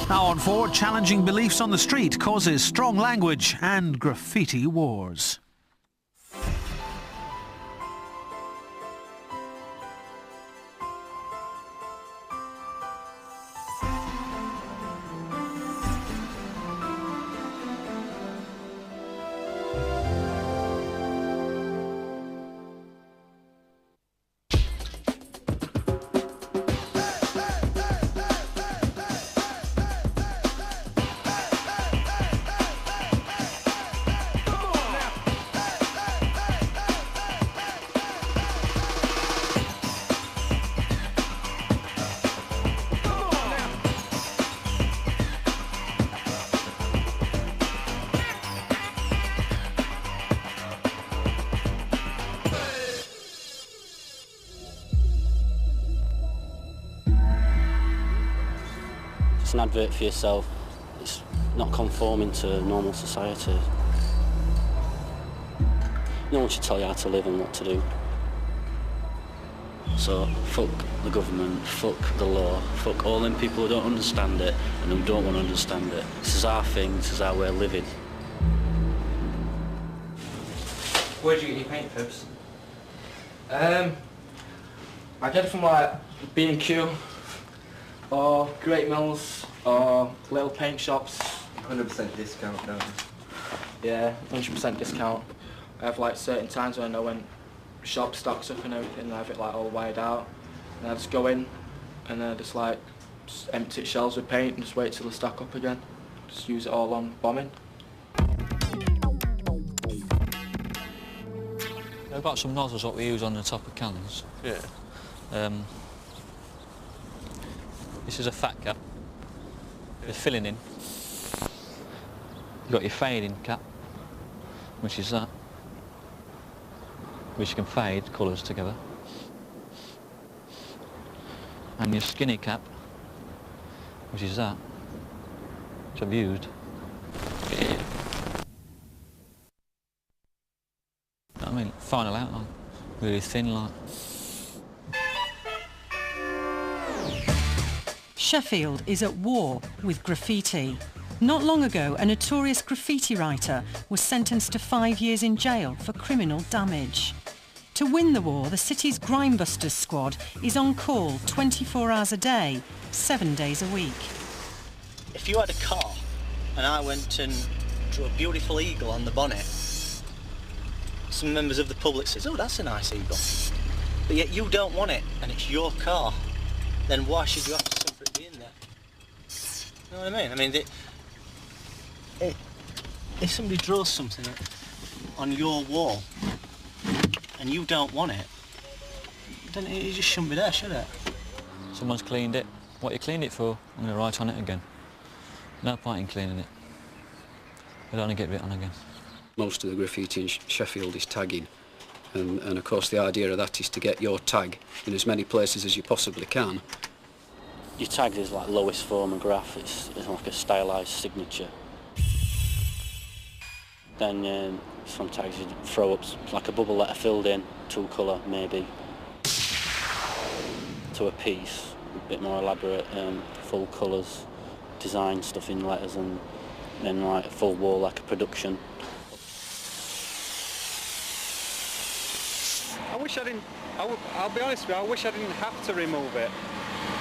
Now on 4, challenging beliefs on the street causes strong language and graffiti wars. It's an advert for yourself. It's not conforming to normal society. No one should tell you how to live and what to do. So fuck the government, fuck the law, fuck all them people who don't understand it and who don't want to understand it. This is our thing, this is our way of living. Where do you get your paint first? I get it from like B&Q or Great Mills or little paint shops. 100% discount now. Yeah, 100% discount. I have like certain times when I know when shop stocks up and everything, I have it like all wired out. And I just go in and just empty shelves with paint and just wait till they stock up again. Just use it all on bombing. I've got some nozzles what we use on the top of cans. Yeah. This is a fat cap. The filling in. You've got your fading cap, which is that, which can fade colours together. And your skinny cap, which is that, which I've used. I mean, final outline, really thin like. Sheffield is at war with graffiti. Not long ago, a notorious graffiti writer was sentenced to 5 years in jail for criminal damage. To win the war, the city's Grimebusters squad is on call 24 hours a day, 7 days a week. If you had a car and I went and drew a beautiful eagle on the bonnet, some members of the public says, oh, that's a nice eagle. But yet you don't want it and it's your car, then why should you have to suffer it being there? You know what I mean? I mean, if somebody draws something on your wall and you don't want it, then it just shouldn't be there, should it? Someone's cleaned it. What you cleaned it for, I'm going to write on it again. No point in cleaning it. I don't want to get it on again. Most of the graffiti in Sheffield is tagging, and of course the idea of that is to get your tag in as many places as you possibly can. Your tag is like lowest form of graph, it's like a stylised signature. Then some tags you throw up like a bubble letter filled in, two colour maybe, to a piece, a bit more elaborate, full colours, design stuff in letters, and then like a full wall like a production. I wish I didn't, I'll be honest with you, I wish I didn't have to remove it.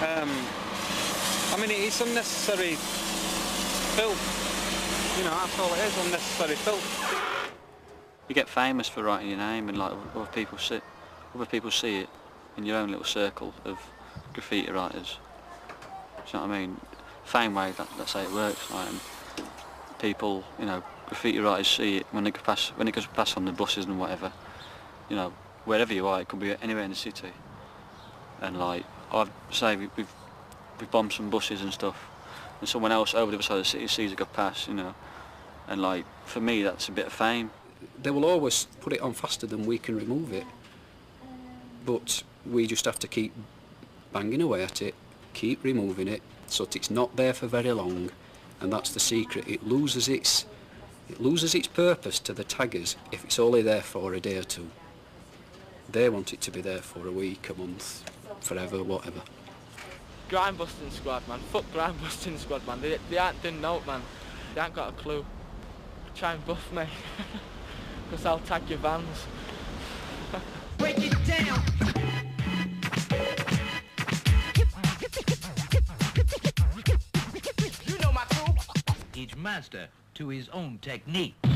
I mean, it's unnecessary filth, you know, that's all it is, unnecessary filth. You get famous for writing your name, and like other people see it in your own little circle of graffiti writers. Do you know what I mean? Fame way, that's how it works. Like, and people, you know, graffiti writers see it when it goes past on the buses and whatever. You know, wherever you are, it could be anywhere in the city. And like, I've say we've bombed some buses and stuff, and someone else over the other side of the city sees it go past, you know. And like, for me, that's a bit of fame. They will always put it on faster than we can remove it, but we just have to keep banging away at it, keep removing it, so that it's not there for very long, and that's the secret. It loses its purpose to the taggers if it's only there for a day or two. They want it to be there for a week, a month, forever, whatever. grime busting squad, man. Fuck grime busting squad, man. They ain't done note, man. They ain't got a clue. Try and buff me, because I'll tag your vans. Break it down. You know my crew. Each master to his own technique. You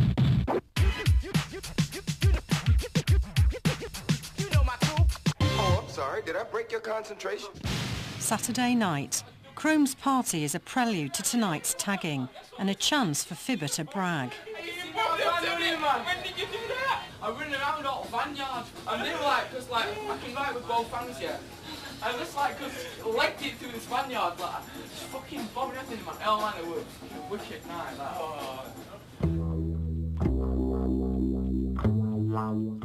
know my crew. Oh, I'm sorry. Did I break your concentration? Saturday night, Chrome's party is a prelude to tonight's tagging and a chance for Fibber to brag. When did you do that? I run around all vineyard and they were like, cause like, I can write with both hands yet. And just like, cause legged it through this vineyard, like, just fucking bombing everything, man. Oh man, it was a wicked night, like, oh.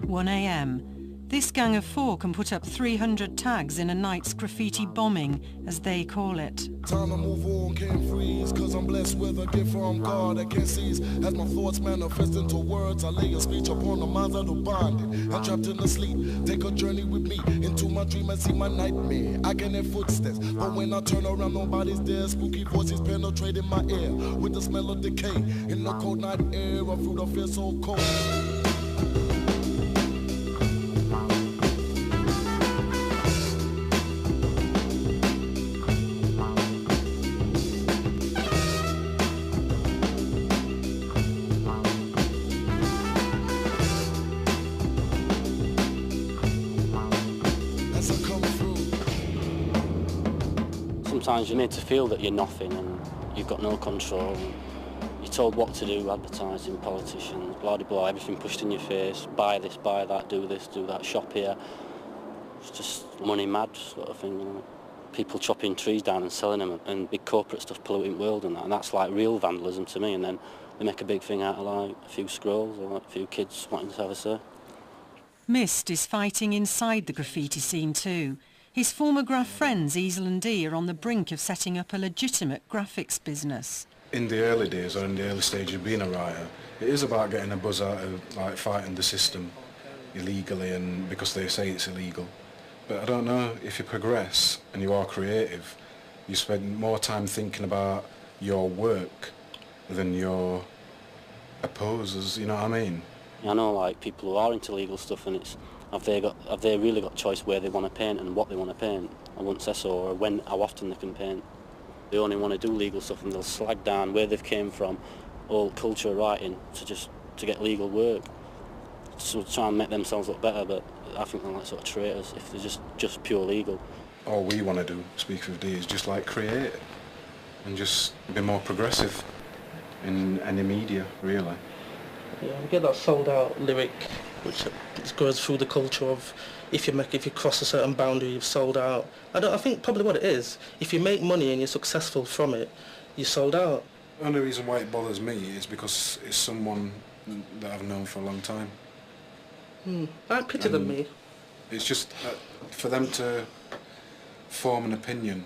1 a.m. This gang of four can put up 300 tags in a night's graffiti bombing, as they call it. Time to move on, can't freeze, cause I'm blessed with a gift from God that can't seize. As my thoughts manifest into words, I lay a speech upon the minds of the bonded. I'm trapped in the sleep, take a journey with me into my dream and see my nightmare. I can hear footsteps, but when I turn around, nobody's there. Spooky voices penetrate in my ear with the smell of decay. In the cold night air, a fruit of fear so cold. Sometimes you're made to feel that you're nothing and you've got no control. And you're told what to do, advertising, politicians, blah, blah, blah, everything pushed in your face. Buy this, buy that, do this, do that, shop here. It's just money mad sort of thing. You know? People chopping trees down and selling them and big corporate stuff polluting the world and that. And that's like real vandalism to me. And then they make a big thing out of like a few scrolls or like a few kids wanting to have a say. Mist is fighting inside the graffiti scene too. His former graph friends, Easel and Dee, are on the brink of setting up a legitimate graphics business. In the early days, or in the early stage of being a writer, it is about getting a buzz out of like fighting the system illegally and because they say it's illegal. But I don't know, if you progress and you are creative, you spend more time thinking about your work than your opposers, you know what I mean? I know like people who are into legal stuff and it's have they really got choice where they want to paint and what they want to paint? I wouldn't say so, or how often they can paint. They only want to do legal stuff and they'll slag down where they've came from, all culture writing, to get legal work. So try and make themselves look better, but I think they're like sort of traitors if they're just pure legal. All we want to do, speak with D, is just like create and just be more progressive in any media, really. Yeah, we get that sold out lyric which goes through the culture of if you cross a certain boundary, you've sold out. I think probably what it is, if you make money and you're successful from it, you're sold out. The only reason why it bothers me is because it's someone that I've known for a long time. I pity them, me. It's just for them to form an opinion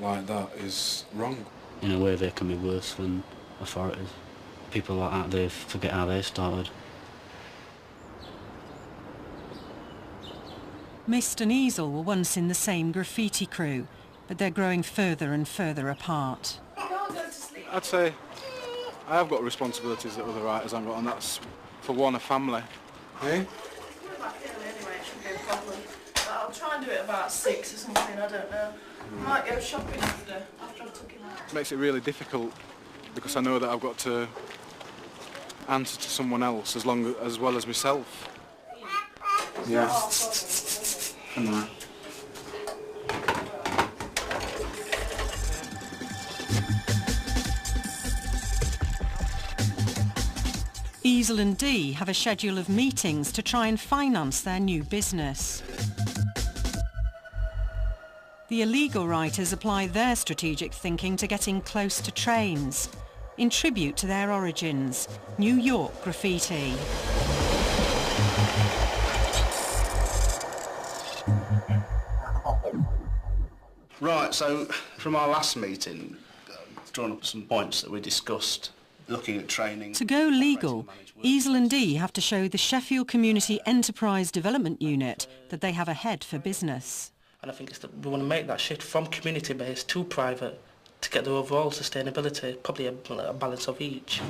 like that is wrong. In a way they can be worse than authorities. People like that, they forget how they started. Mist and Easel were once in the same graffiti crew, but they're growing further and further apart. I'd say I have got responsibilities that other writers haven't got, and that's, for one, a family. Hey? I'll try and do it about 6 or something, I don't know. I might go shopping after I've took him out. It makes it really difficult because I know that I've got to answer to someone else as well as myself. Yeah. I know. Easel and Dee have a schedule of meetings to try and finance their new business. The illegal writers apply their strategic thinking to getting close to trains, in tribute to their origins, New York graffiti. Right, so from our last meeting, drawn up some points that we discussed, looking at training. To go legal, Easel and Dee have to show the Sheffield Community Enterprise Development Unit that they have a head for business. And I think we want to make that shift from community-based to private to get the overall sustainability, probably a balance of each.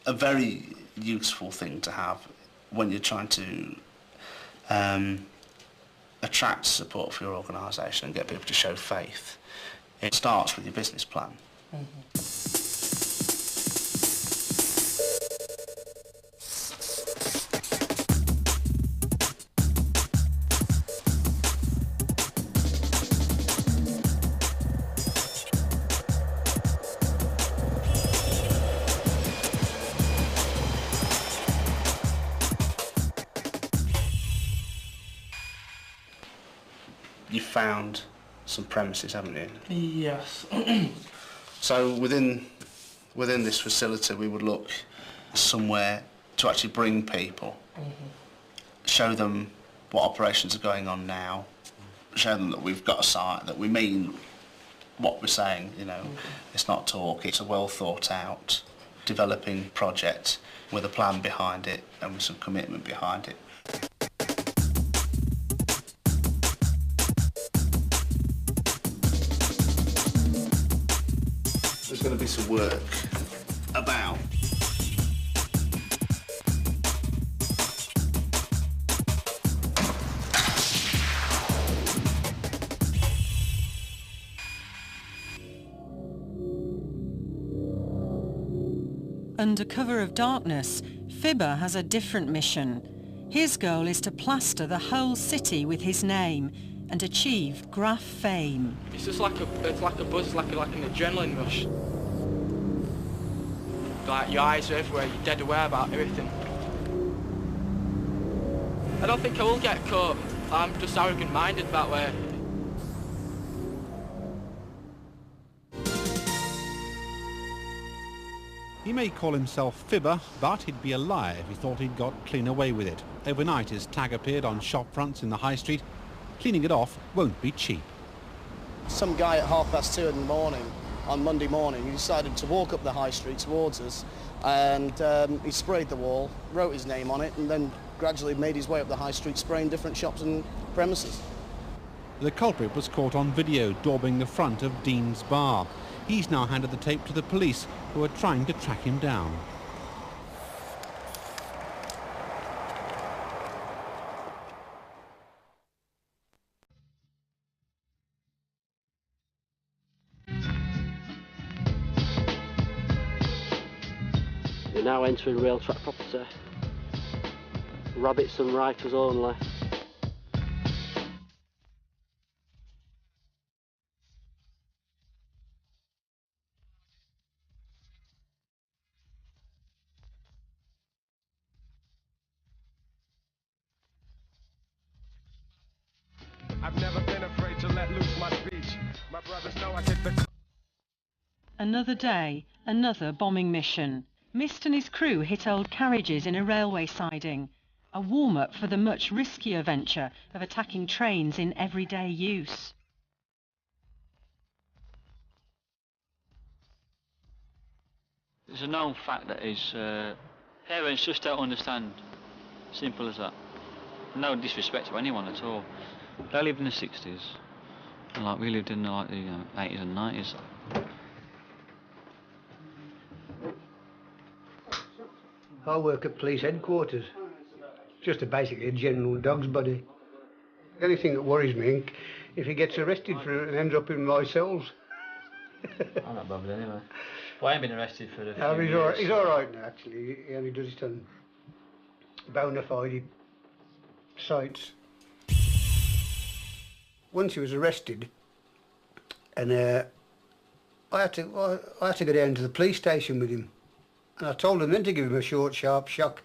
A very useful thing to have when you're trying to attract support for your organisation and get people to show faith. It starts with your business plan. You found some premises, haven't you? Yes. So within this facility, we would look somewhere to actually bring people, show them what operations are going on now, show them that we've got a site, that we mean what we're saying. You know, it's not talk; it's a well thought out, developing project with a plan behind it and with some commitment behind it. There's going to be some work about. Under cover of darkness, Fibber has a different mission. His goal is to plaster the whole city with his name and achieve graph fame. It's just like a buzz, like an adrenaline rush. Like your eyes are everywhere, you're dead aware about everything. I don't think I will get caught. I'm just arrogant-minded that way. He may call himself Fibber, but he'd be a liar if he thought he'd got clean away with it. Overnight his tag appeared on shop fronts in the high street. Cleaning it off won't be cheap. Some guy at 2:30 in the morning, on Monday morning, he decided to walk up the high street towards us, and he sprayed the wall, wrote his name on it, and then gradually made his way up the high street spraying different shops and premises. The culprit was caught on video daubing the front of Dean's Bar. He's now handed the tape to the police, who are trying to track him down. We're now entering rail track property. Rabbits and writers only. I've never been afraid to let loose my speech. My brothers know I take the... Another day, another bombing mission. Mist and his crew hit old carriages in a railway siding, a warm-up for the much riskier venture of attacking trains in everyday use. It's a known fact that is parents just don't understand. Simple as that. No disrespect to anyone at all. They lived in the 60s, and like we lived in the 80s and 90s. I work at police headquarters. Just basically a general dog's body. The only thing that worries me, if he gets arrested for it and ends up in my cells. I'm not bothered anyway. Well, I ain't been arrested for a few years. He's all right now, actually. He only does it on bona fide sites. Once he was arrested, and I had to go down to the police station with him, and I told them then to give him a short, sharp shock,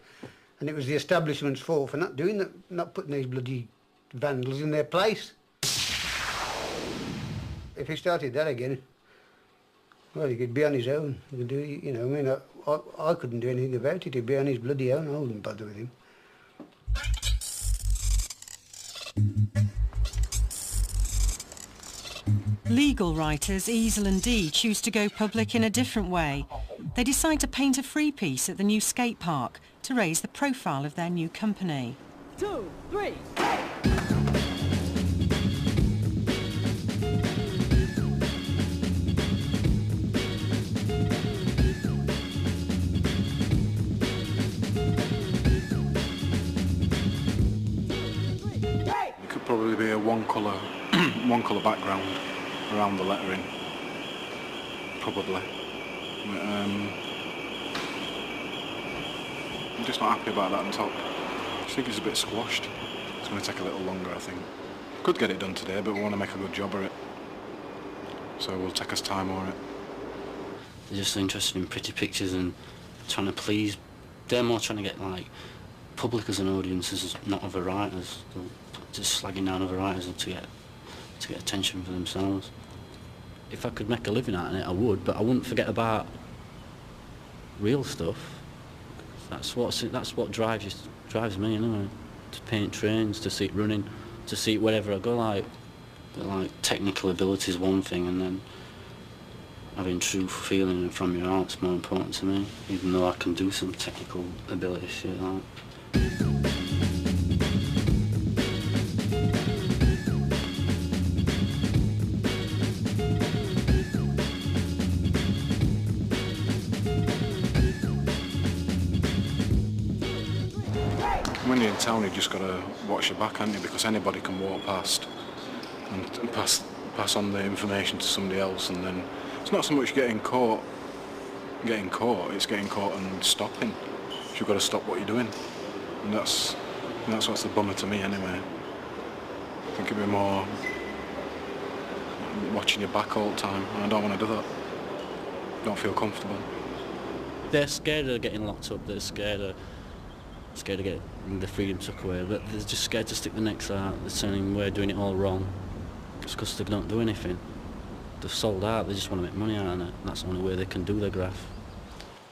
and it was the establishment's fault for not doing that, not putting these bloody vandals in their place. If he started that again, well, he could be on his own. He could do, you know, I mean, I couldn't do anything about it. He'd be on his bloody own. I wouldn't bother with him. Legal writers Easel and Dee choose to go public in a different way. They decide to paint a free piece at the new skate park to raise the profile of their new company. 2, 3. one colour, one colour background around the lettering, probably. But, I'm just not happy about that on top. I think it's a bit squashed. It's going to take a little longer, I think. Could get it done today, but we want to make a good job of it. So we'll take us time on it. They're just interested in pretty pictures and trying to please. They're more trying to get like public as an audience, as not other writers. They're just slagging down other writers to get attention for themselves. If I could make a living out of it, I would, but I wouldn't forget about real stuff. That's what drives me anyway. To paint trains, to see it running, to see it wherever I go. Like technical ability is one thing, and then having true feeling from your art's more important to me, even though I can do some technical ability shit like. When you're in town, you've just got to watch your back, haven't you? Because anybody can walk past and pass on the information to somebody else, and then it's not so much getting caught, it's getting caught and stopping. So you've got to stop what you're doing, and that's what's the bummer to me anyway. I think it'd be more watching your back all the time, and I don't want to do that. Don't feel comfortable. They're scared of getting locked up. They're scared of getting the freedom took away, but they're just scared to stick the necks out. They're saying we're doing it all wrong just because they don't do anything. They've sold out, they just want to make money out of it. That's the only way they can do their graft.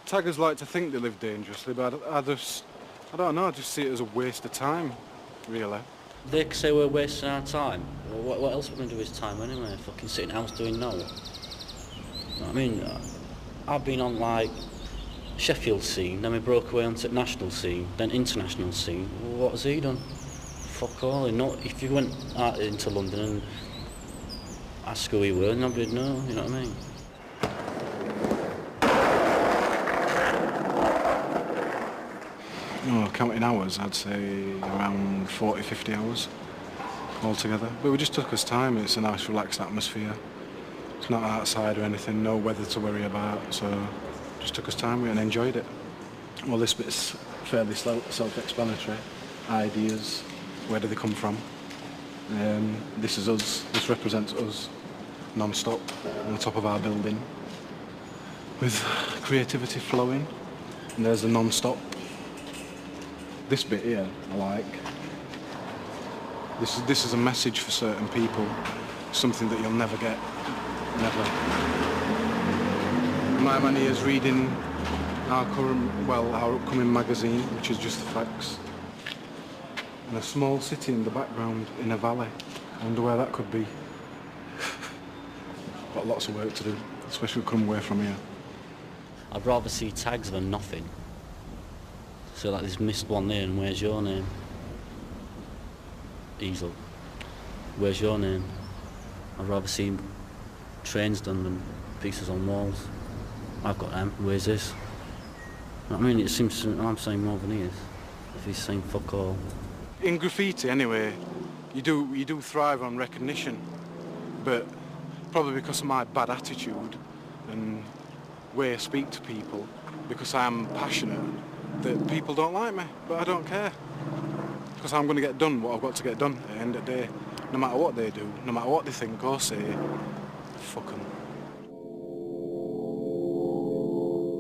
Taggers like to think they live dangerously, but I don't know, I just see it as a waste of time, really. They say we're wasting our time. Well, what else are we going to do with time anyway? Fucking sitting house doing no. You know what I mean? I've been on like Sheffield scene, then we broke away onto national scene, then international scene. Well, what has he done? Fuck all. If you went out into London and asked who he were, nobody'd know, you know what I mean? Oh, counting hours, I'd say around 40, 50 hours altogether. But we just took us time. It's a nice relaxed atmosphere. It's not outside or anything, no weather to worry about, so just took us time and enjoyed it. Well, this bit's fairly self-explanatory. Ideas, where do they come from? This is us, this represents us, non-stop, on the top of our building, with creativity flowing, and there's the non-stop. This bit here, I like. This is a message for certain people, something that you'll never get, never. My man here is reading our upcoming magazine, which is Just the Facts. And a small city in the background, in a valley. I wonder where that could be. Got lots of work to do, especially coming away from here. I'd rather see tags than nothing. So like there's missed one there, and where's your name? Easel. Where's your name? I'd rather see trains done than pieces on walls. I've got them. Where's this? I mean, it seems I'm saying more than he is. If he's saying fuck all. In graffiti, anyway, you do thrive on recognition, but probably because of my bad attitude and way I speak to people, because I am passionate, that people don't like me, but I don't care. Because I'm going to get done what I've got to get done at the end of the day. No matter what they do, no matter what they think or say, fuck them.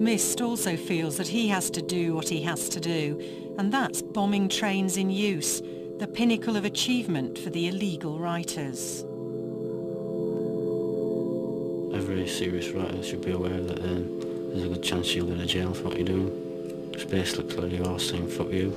Mist also feels that he has to do what he has to do, and that's bombing trains in use, the pinnacle of achievement for the illegal writers. Every serious writer should be aware that there's a good chance you'll go to jail for what you're doing. It's basically you're saying fuck you.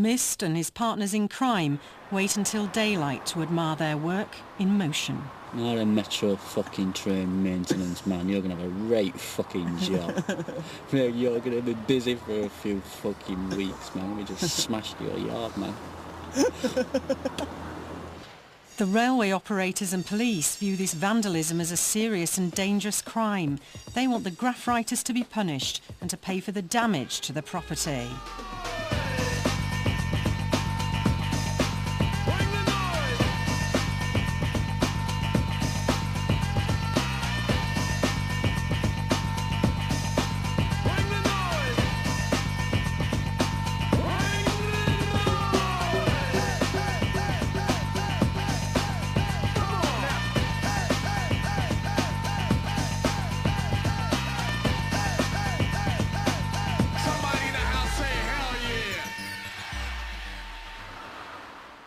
Mist and his partners in crime wait until daylight to admire their work in motion. You're a metro fucking train maintenance man. You're going to have a great fucking job. You're going to be busy for a few fucking weeks, man. We just smashed your yard, man. The railway operators and police view this vandalism as a serious and dangerous crime. They want the graph writers to be punished and to pay for the damage to the property.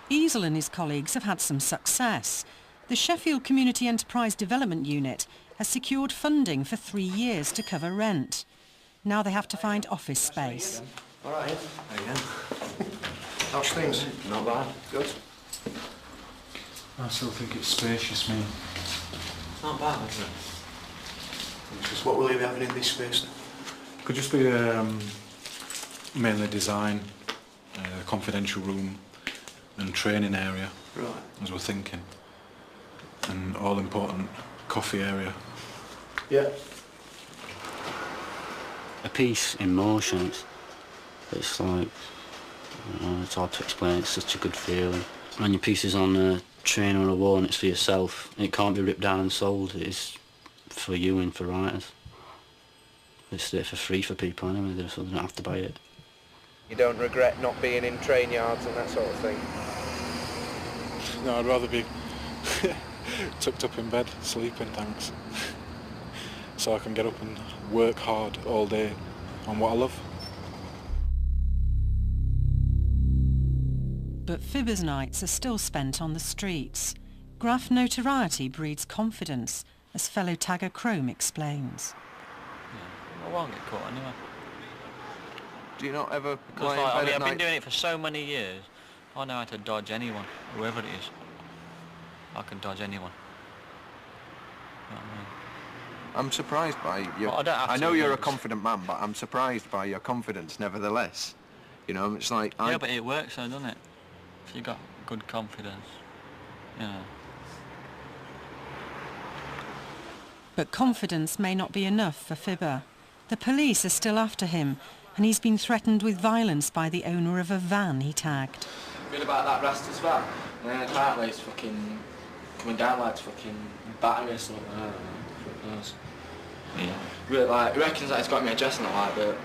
Easel and his colleagues have had some success. The Sheffield Community Enterprise Development Unit has secured funding for 3 years to cover rent. Now they have to find office space. All right. How you doing? How's things? Not bad. Good. I still think it's spacious, mate. It's not bad, is it? Just what will you be having in this space then? Could just be mainly design, confidential room and training area, right, as we're thinking, and all important coffee area. Yeah. A piece in motion, it's like, it's hard to explain, it's such a good feeling. When your piece is on a train or a wall and it's for yourself, it can't be ripped down and sold, it's for you and for writers. It's there for free for people anyway, so they don't have to buy it. You don't regret not being in train yards and that sort of thing? No, I'd rather be tucked up in bed, sleeping, thanks. So I can get up and work hard all day on what I love. But Fibbers nights are still spent on the streets. Graph notoriety breeds confidence, as fellow tagger Chrome explains. Yeah, I won't get caught anyway. Do you not ever Because I've been doing it for so many years, I know how to dodge anyone, whoever it is. I can dodge anyone. You know what I mean? I'm surprised by you. Well, I know you're a confident man, but I'm surprised by your confidence nevertheless. You know, it's like... Yeah, but it works though, doesn't it? If you've got good confidence, you know. But confidence may not be enough for Fibber. The police are still after him, and he's been threatened with violence by the owner of a van he tagged. Read about that Rasta's van? And then apparently it's fucking coming down like it's fucking battery or something. I don't know. Who knows? Yeah. Really, like, he reckons that it's got me addressing it like, but...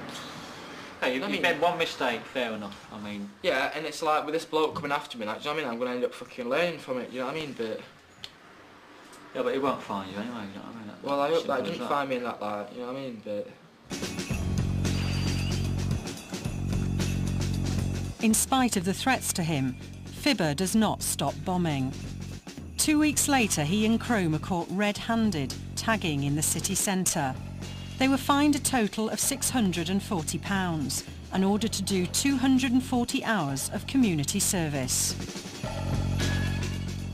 Hey, you've made one mistake, fair enough, I mean... Yeah, and it's like, with this bloke coming after me, like, do you know what I mean? I'm going to end up fucking learning from it, you know what I mean? But... Yeah, but he won't find you anyway, you know what I mean? Well, I hope that he doesn't find me in that light, you know what I mean? But... In spite of the threats to him, Fibber does not stop bombing. 2 weeks later, he and Chrome are caught red-handed, tagging in the city centre. They were fined a total of £640 and ordered to do 240 hours of community service.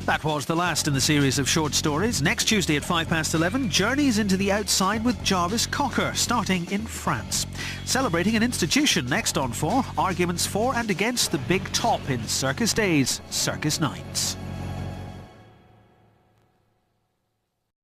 That was the last in the series of short stories. Next Tuesday at 11:05, journeys into the outside with Jarvis Cocker, starting in France. Celebrating an institution next on 4, arguments for and against the big top in circus days, Circus Nights.